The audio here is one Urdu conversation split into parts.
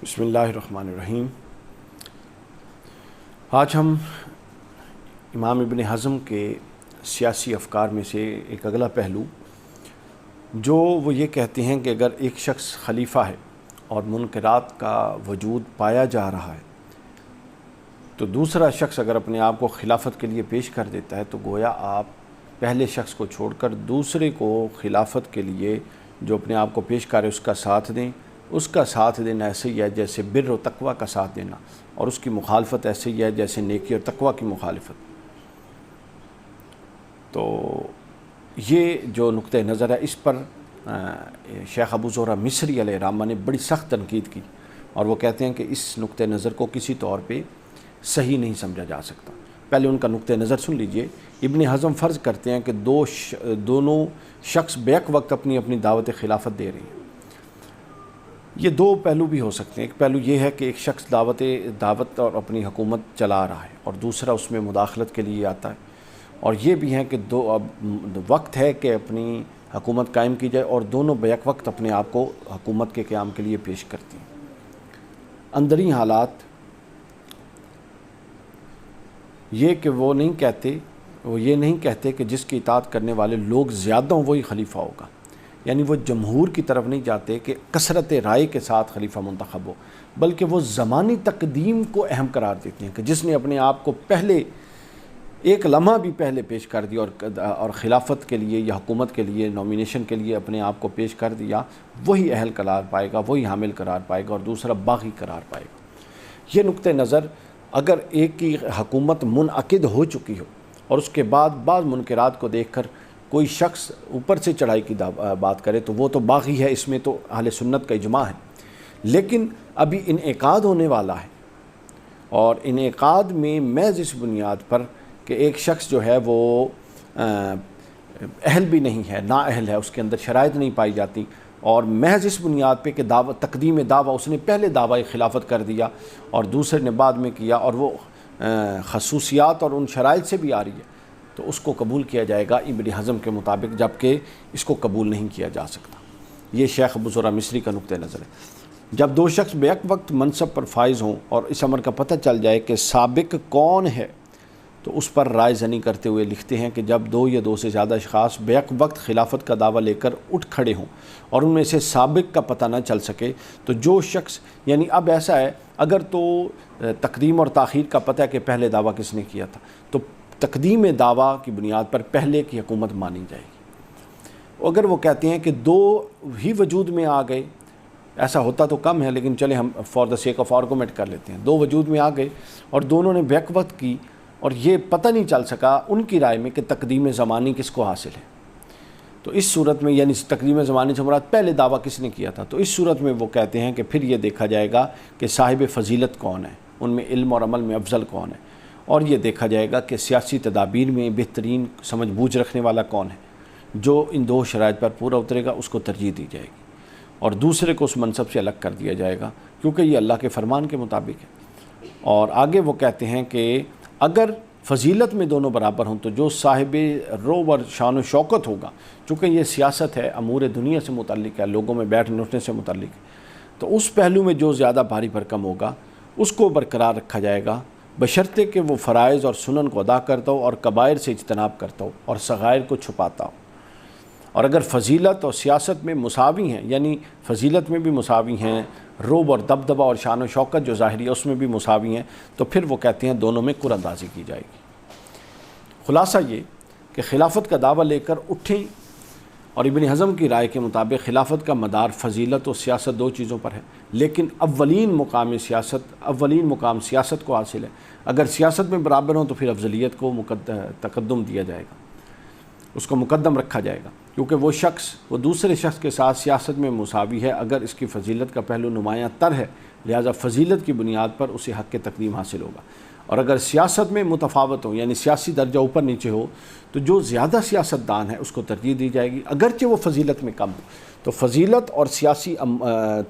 بسم اللہ الرحمن الرحیم۔ آج ہم امام ابن حزم کے سیاسی افکار میں سے ایک اگلا پہلو جو وہ یہ کہتے ہیں کہ اگر ایک شخص خلیفہ ہے اور منکرات کا وجود پایا جا رہا ہے تو دوسرا شخص اگر اپنے آپ کو خلافت کے لیے پیش کر دیتا ہے تو گویا آپ پہلے شخص کو چھوڑ کر دوسرے کو خلافت کے لیے جو اپنے آپ کو پیش کرے اس کا ساتھ دیں۔ اس کا ساتھ دینا ایسے ہی ہے جیسے بر و تقوی کا ساتھ دینا، اور اس کی مخالفت ایسے ہی ہے جیسے نیکی اور تقوی کی مخالفت۔ تو یہ جو نقطہ نظر ہے اس پر شیخ ابو زہرہ مصری علیہ الرحمہ نے بڑی سخت تنقید کی، اور وہ کہتے ہیں کہ اس نقطہ نظر کو کسی طور پہ صحیح نہیں سمجھا جا سکتا۔ پہلے ان کا نقطہ نظر سن لیجئے۔ ابن حزم فرض کرتے ہیں کہ دونوں شخص بیک وقت اپنی اپنی دعوت خلافت دے رہے ہیں۔ یہ دو پہلو بھی ہو سکتے ہیں۔ ایک پہلو یہ ہے کہ ایک شخص دعوت اور اپنی حکومت چلا رہا ہے اور دوسرا اس میں مداخلت کے لیے آتا ہے، اور یہ بھی ہے کہ وقت ہے کہ اپنی حکومت قائم کی جائے اور دونوں بیک وقت اپنے آپ کو حکومت کے قیام کے لیے پیش کرتے ہیں۔ اندرین حالات یہ کہ وہ یہ نہیں کہتے کہ جس کی اطاعت کرنے والے لوگ زیادہ ہوں وہی خلیفہ ہوگا، یعنی وہ جمہور کی طرف نہیں جاتے کہ کثرت رائے کے ساتھ خلیفہ منتخب ہو، بلکہ وہ زمانی تقدیم کو اہم قرار دیتے ہیں کہ جس نے اپنے آپ کو پہلے ایک لمحہ بھی پہلے پیش کر دیا اور خلافت کے لیے یا حکومت کے لیے نامینیشن کے لیے اپنے آپ کو پیش کر دیا، وہی اہل قرار پائے گا، وہی حامل قرار پائے گا، اور دوسرا باغی قرار پائے گا۔ یہ نقطہ نظر اگر ایک کی حکومت منعقد ہو چکی ہو اور اس کے بعد بعض منکرات کو دیکھ کر کوئی شخص اوپر سے چڑھائی کی بات کرے تو وہ تو باغی ہے، اس میں تو اہل سنت کا اجماع ہے۔ لیکن ابھی انعقاد ہونے والا ہے، اور انعقاد میں محض اس بنیاد پر کہ ایک شخص جو ہے وہ اہل بھی نہیں ہے، نااہل ہے، اس کے اندر شرائط نہیں پائی جاتی، اور محض اس بنیاد پہ کہ تقدیم دعویٰ اس نے پہلے دعویٰ خلافت کر دیا اور دوسرے نے بعد میں کیا، اور وہ خصوصیات اور ان شرائط سے بھی آ رہی ہے، تو اس کو قبول کیا جائے گا ابن حزم کے مطابق، جبکہ اس کو قبول نہیں کیا جا سکتا۔ یہ شیخ ابو زہرہ مصری کا نقطہ نظر ہے۔ جب دو شخص بیک وقت منصب پر فائز ہوں اور اس امر کا پتہ چل جائے کہ سابق کون ہے تو اس پر رائے زنی کرتے ہوئے لکھتے ہیں کہ جب دو یا دو سے زیادہ اشخاص بیک وقت خلافت کا دعویٰ لے کر اٹھ کھڑے ہوں اور ان میں سے سابق کا پتہ نہ چل سکے تو جو شخص، یعنی اب ایسا ہے اگر تو تقدیم اور تاخیر کا پتہ ہے کہ پہلے دعویٰ کس نے کیا تھا تو تقدیم دعویٰ کی بنیاد پر پہلے کی حکومت مانی جائے گی۔ اگر وہ کہتے ہیں کہ دو ہی وجود میں آ گئے، ایسا ہوتا تو کم ہے لیکن چلے ہم for the sake of argument کر لیتے ہیں، دو وجود میں آ گئے اور دونوں نے بیک وقت کی اور یہ پتہ نہیں چل سکا ان کی رائے میں کہ تقدیم زمانی کس کو حاصل ہے، تو اس صورت میں یعنی تقدیم زمانی سے مراد پہلے دعویٰ کس نے کیا تھا، تو اس صورت میں وہ کہتے ہیں کہ پھر یہ دیکھا جائے گا کہ صاحب فضیلت کون ہے، ان میں علم اور عمل میں افضل کون ہے، اور یہ دیکھا جائے گا کہ سیاسی تدابیر میں بہترین سمجھ بوجھ رکھنے والا کون ہے۔ جو ان دو شرائط پر پورا اترے گا اس کو ترجیح دی جائے گی، اور دوسرے کو اس منصب سے الگ کر دیا جائے گا، کیونکہ یہ اللہ کے فرمان کے مطابق ہے۔ اور آگے وہ کہتے ہیں کہ اگر فضیلت میں دونوں برابر ہوں تو جو صاحب روب اور شان و شوکت ہوگا، چونکہ یہ سیاست ہے، امور دنیا سے متعلق ہے، لوگوں میں بیٹھنے اٹھنے سے متعلق ہے، تو اس پہلو میں جو زیادہ بھاری بھرکم ہوگا اس کو برقرار رکھا جائے گا، بشرطے کہ وہ فرائض اور سنن کو ادا کرتا ہو اور کبائر سے اجتناب کرتا ہو اور صغائر کو چھپاتا ہو۔ اور اگر فضیلت اور سیاست میں مساوی ہیں، یعنی فضیلت میں بھی مساوی ہیں، روب اور دبدبہ اور شان و شوکت جو ظاہری ہے اس میں بھی مساوی ہیں، تو پھر وہ کہتے ہیں دونوں میں قرعہ اندازی کی جائے گی۔ خلاصہ یہ کہ خلافت کا دعویٰ لے کر اٹھیں، اور ابن حزم کی رائے کے مطابق خلافت کا مدار فضیلت و سیاست دو چیزوں پر ہے، لیکن اولین مقام سیاست کو حاصل ہے۔ اگر سیاست میں برابر ہوں تو پھر افضلیت کو تقدم دیا جائے گا، اس کو مقدم رکھا جائے گا، کیونکہ وہ دوسرے شخص کے ساتھ سیاست میں مساوی ہے اگر اس کی فضیلت کا پہلو نمایاں تر ہے، لہذا فضیلت کی بنیاد پر اسے حق کے تقدیم حاصل ہوگا۔ اور اگر سیاست میں متفاوت ہو، یعنی سیاسی درجہ اوپر نیچے ہو، تو جو زیادہ سیاستدان ہے اس کو ترجیح دی جائے گی، اگرچہ وہ فضیلت میں کم ہو۔ تو فضیلت اور سیاسی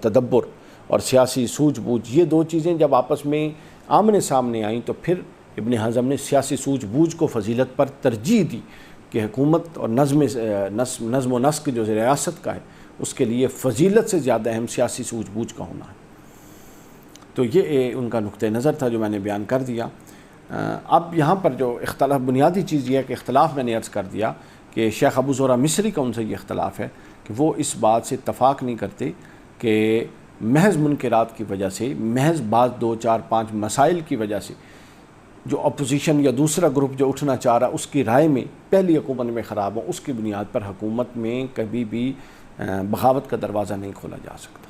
تدبر اور سیاسی سوجھ بوجھ، یہ دو چیزیں جب آپس میں آمنے سامنے آئیں تو پھر ابن حزم نے سیاسی سوجھ بوجھ کو فضیلت پر ترجیح دی کہ حکومت اور نظم و نسق جو ریاست کا ہے اس کے لیے فضیلت سے زیادہ اہم سیاسی سوجھ بوجھ کا ہونا ہے۔ تو یہ ان کا نقطہ نظر تھا جو میں نے بیان کر دیا۔ اب یہاں پر جو اختلاف، بنیادی چیز یہ ہے کہ اختلاف میں نے عرض کر دیا کہ شیخ ابو زرع مصری کا ان سے یہ اختلاف ہے کہ وہ اس بات سے اتفاق نہیں کرتے کہ محض منکرات کی وجہ سے، محض بعض 2 4 5 مسائل کی وجہ سے جو اپوزیشن یا دوسرا گروپ جو اٹھنا چاہ رہا اس کی رائے میں پہلی حکومت میں خراب ہو، اس کی بنیاد پر حکومت میں کبھی بھی بغاوت کا دروازہ نہیں کھولا جا سکتا۔